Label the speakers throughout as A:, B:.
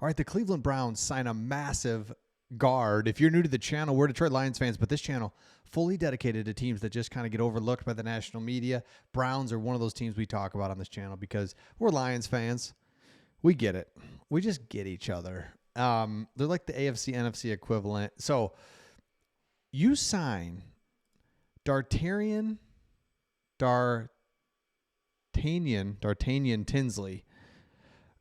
A: All right, the Cleveland Browns sign a massive guard. If you're new to the channel, we're Detroit Lions fans, but this channel fully dedicated to teams that just kind of get overlooked by the national media. Browns are one of those teams we talk about on this channel because we're Lions fans. We get it. We just get each other. They're like the AFC, NFC equivalent. So you sign Dartanyan Tinsley,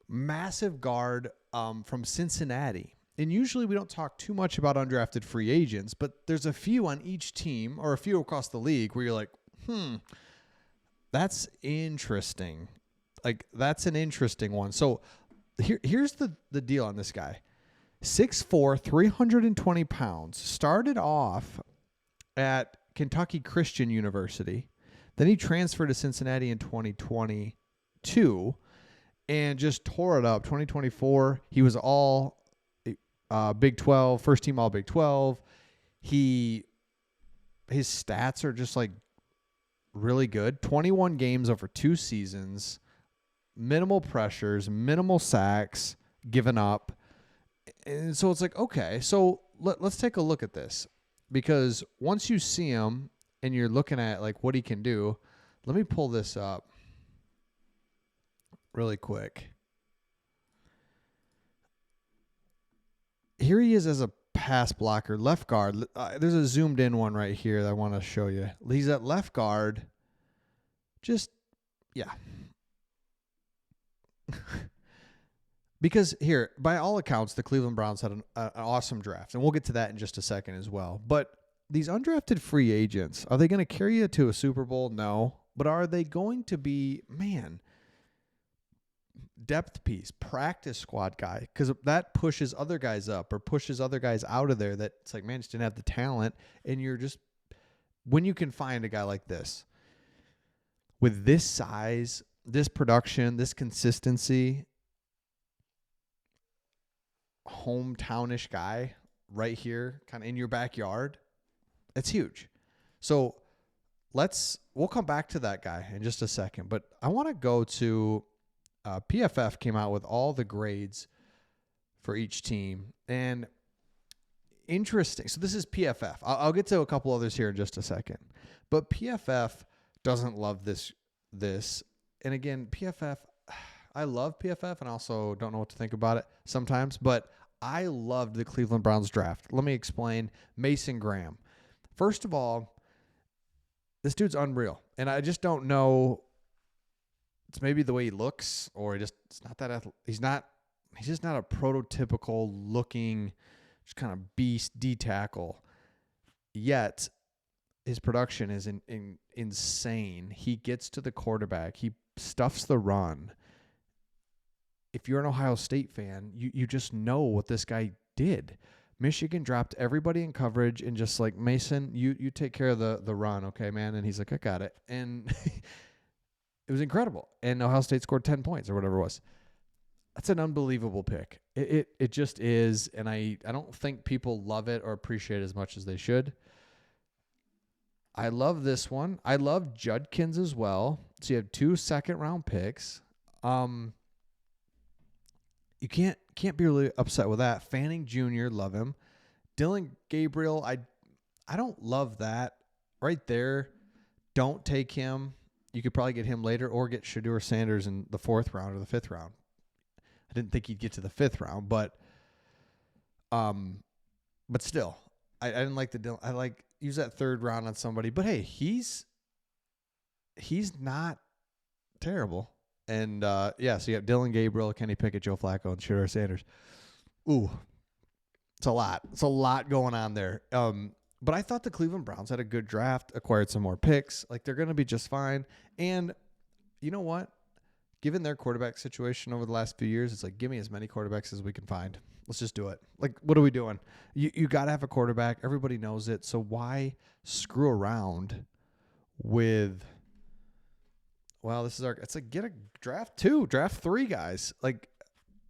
A: massive guard from Cincinnati. And usually we don't talk too much about undrafted free agents, but there's a few on each team or a few across the league where you're like, that's interesting. That's an interesting one. So here's the deal on this guy. 6'4", 320 pounds. Started off at Kentucky Christian University. Then he transferred to Cincinnati in 2022 and just tore it up. 2024, he was all Big 12, first team all Big 12. His stats are just like really good. 21 games over 2 seasons, minimal pressures, minimal sacks given up. And so it's like, okay, so let's take a look at this, because once you see him and you're looking at like what he can do, let me pull this up really quick. Here he is as a pass blocker, left guard. There's a zoomed in one right here that I want to show you. He's at left guard. Just, yeah. Because here, by all accounts, the Cleveland Browns had an awesome draft, and we'll get to that in just a second as well. But these undrafted free agents, are they going to carry you to a Super Bowl? No. But are they going to be, depth piece, practice squad guy? Because that pushes other guys up or pushes other guys out of there that it's like, man, just didn't have the talent. And you're just, when you can find a guy like this, with this size, this production, this consistency, hometownish guy right here, kind of in your backyard, it's huge. So we'll come back to that guy in just a second, but I want to go to PFF came out with all the grades for each team, and interesting. So this is PFF. I'll get to a couple others here in just a second, but PFF doesn't love this. And again, PFF, I love PFF and also don't know what to think about it sometimes, but I loved the Cleveland Browns draft. Let me explain. Mason Graham. First of all, this dude's unreal. And I just don't know. It's maybe the way he looks, or it's not that he's just not a prototypical looking, just kind of beast D tackle. Yet his production is insane. He gets to the quarterback. He stuffs the run. If you're an Ohio State fan, you just know what this guy did. Michigan dropped everybody in coverage and just like, Mason, you take care of the run, okay, man? And he's like, I got it. And it was incredible. And Ohio State scored 10 points or whatever it was. That's an unbelievable pick. It just is. And I don't think people love it or appreciate it as much as they should. I love this one. I love Judkins as well. So you have 2 second-round picks. You can't be really upset with that. Fanning Jr., love him. Dylan Gabriel, I don't love that. Right there, don't take him. You could probably get him later or get Shedeur Sanders in the 4th round or the 5th round. I didn't think he'd get to the 5th round, but still, I didn't like the Dylan. I like use that 3rd round on somebody, but hey, he's not terrible. And so you have Dylan Gabriel, Kenny Pickett, Joe Flacco, and Shedeur Sanders. Ooh, it's a lot. It's a lot going on there. But I thought the Cleveland Browns had a good draft, acquired some more picks. Like, they're going to be just fine. And you know what? Given their quarterback situation over the last few years, it's like, give me as many quarterbacks as we can find. Let's just do it. Like, what are we doing? You got to have a quarterback. Everybody knows it. So why screw around with, well, it's like, get a draft 2, draft 3 guys. Like,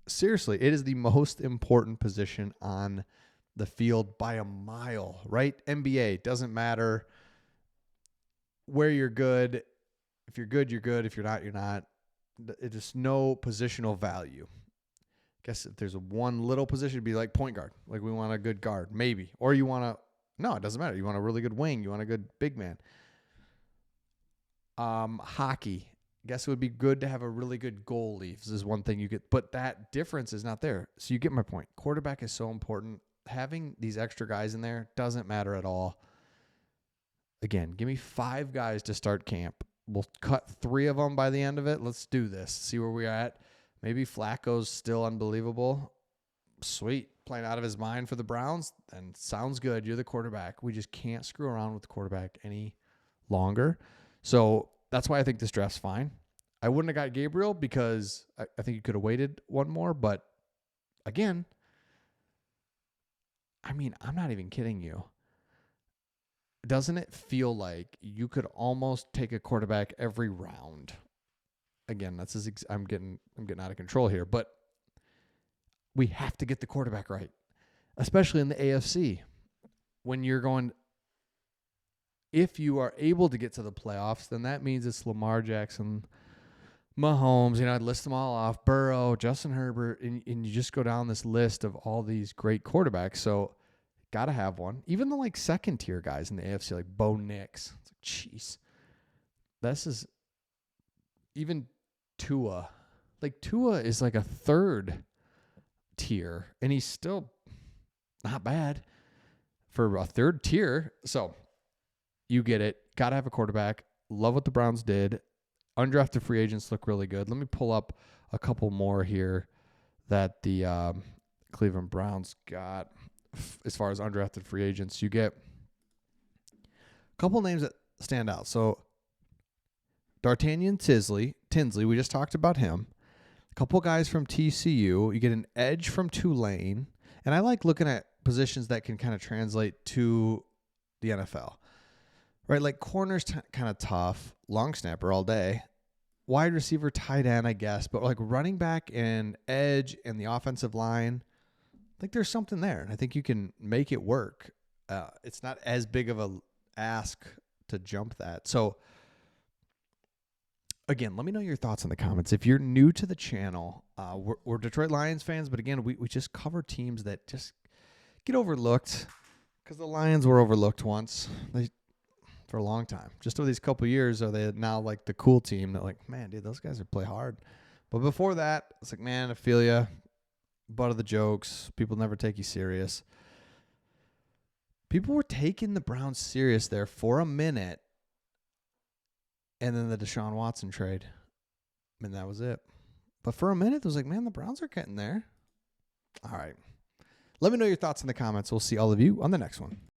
A: seriously, it is the most important position on the field by a mile, right? NBA, doesn't matter where you're good. If you're good, you're good. If you're not, you're not. It's just no positional value. guess if there's one little position, it'd be like point guard. Like we want a good guard, maybe. Or you want no, it doesn't matter. You want a really good wing. You want a good big man. Hockey. I guess it would be good to have a really good goalie. This is one thing you get, but that difference is not there. So you get my point. Quarterback is so important. Having these extra guys in there doesn't matter at all. Again, give me 5 guys to start camp. We'll cut 3 of them by the end of it. Let's do this. See where we're at. Maybe Flacco's still unbelievable. Sweet. Playing out of his mind for the Browns. Then sounds good. You're the quarterback. We just can't screw around with the quarterback any longer. So that's why I think this draft's fine. I wouldn't have got Gabriel because I think you could have waited one more. But again, I mean, I'm not even kidding you. Doesn't it feel like you could almost take a quarterback every round? Again, I'm getting out of control here, but we have to get the quarterback right, especially in the AFC. When you're going, if you are able to get to the playoffs, then that means it's Lamar Jackson, Mahomes, I'd list them all off, Burrow, Justin Herbert, and you just go down this list of all these great quarterbacks. So got to have one. Even the second tier guys in the AFC, like Bo Nix. It's like, jeez. This is even Tua. Like Tua is like a third tier, and he's still not bad for a third tier. So you get it. Got to have a quarterback. Love what the Browns did. Undrafted free agents look really good. Let me pull up a couple more here that the Cleveland Browns got. As far as undrafted free agents, you get a couple names that stand out. So Dartanyan Tinsley, we just talked about him. A couple guys from TCU. You get an edge from Tulane. And I like looking at positions that can kind of translate to the NFL. Right? Like corner's kind of tough. Long snapper all day. Wide receiver, tight end, I guess. But like running back and edge and the offensive line, I think there's something there. And I think you can make it work. It's not as big of a ask to jump that. So again, let me know your thoughts in the comments. If you're new to the channel, we're Detroit Lions fans, but again, we just cover teams that just get overlooked because the Lions were overlooked once. For a long time. Just over these couple of years, are they now like the cool team that like, man, dude, those guys play hard. But before that, it's like, man, I feel ya. Butt of the jokes. People never take you serious. People were taking the Browns serious there for a minute. And then the Deshaun Watson trade. And that was it. But for a minute, it was like, man, the Browns are getting there. All right. Let me know your thoughts in the comments. We'll see all of you on the next one.